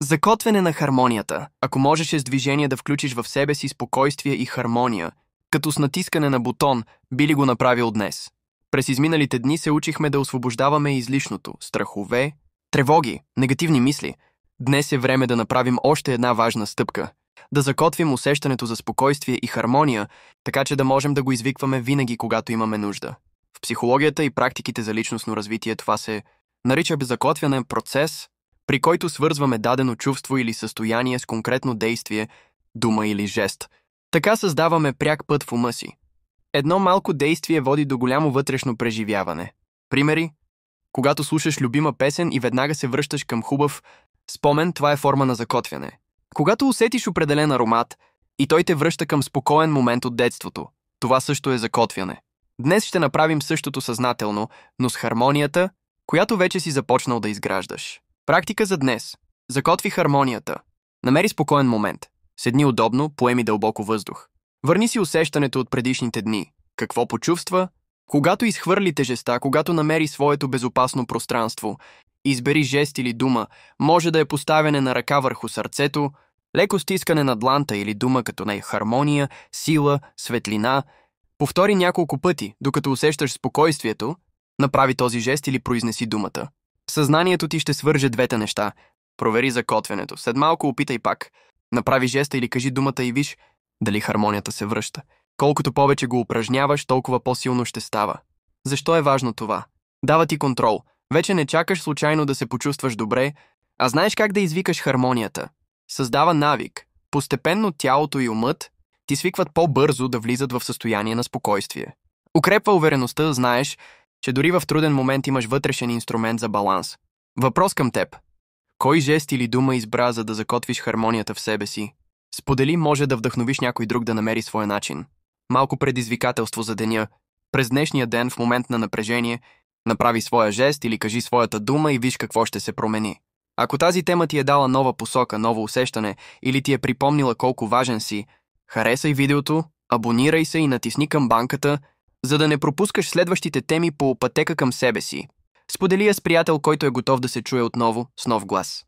Закотвяне на хармонията. Ако можеше с движение да включиш в себе си спокойствие и хармония, като с натискане на бутон, би ли го направил днес? През изминалите дни се учихме да освобождаваме излишното, страхове, тревоги, негативни мисли. Днес е време да направим още една важна стъпка. Да закотвим усещането за спокойствие и хармония, така че да можем да го извикваме винаги, когато имаме нужда. В психологията и практиките за личностно развитие това се нарича закотвяне процес, при който свързваме дадено чувство или състояние с конкретно действие, дума или жест. Така създаваме пряк път в ума си. Едно малко действие води до голямо вътрешно преживяване. Примери? Когато слушаш любима песен и веднага се връщаш към хубав спомен, това е форма на закотвяне. Когато усетиш определен аромат и той те връща към спокоен момент от детството, това също е закотвяне. Днес ще направим същото съзнателно, но с хармонията, която вече си започнал да изграждаш. Практика за днес. Закотви хармонията. Намери спокоен момент. Седни удобно, поеми дълбоко въздух. Върни си усещането от предишните дни. Какво почувства? Когато изхвърли тежеста, когато намери своето безопасно пространство, избери жест или дума, може да е поставяне на ръка върху сърцето, леко стискане на дланта или дума като на хармония, сила, светлина. Повтори няколко пъти, докато усещаш спокойствието, направи този жест или произнеси думата. Съзнанието ти ще свърже двете неща. Провери закотвянето. След малко опитай пак. Направи жеста или кажи думата и виж дали хармонията се връща. Колкото повече го упражняваш, толкова по-силно ще става. Защо е важно това? Дава ти контрол. Вече не чакаш случайно да се почувстваш добре, а знаеш как да извикаш хармонията. Създава навик. Постепенно тялото и умът ти свикват по-бързо да влизат в състояние на спокойствие. Укрепва увереността, знаеш, че дори в труден момент имаш вътрешен инструмент за баланс. Въпрос към теб. Кой жест или дума избра, за да закотвиш хармонията в себе си? Сподели, може да вдъхновиш някой друг да намери своя начин. Малко предизвикателство за деня. През днешния ден, в момент на напрежение, направи своя жест или кажи своята дума и виж какво ще се промени. Ако тази тема ти е дала нова посока, ново усещане или ти е припомнила колко важен си, харесай видеото, абонирай се и натисни камбанката, за да не пропускаш следващите теми по пътека към себе си. Сподели я с приятел, който е готов да се чуе отново с нов глас.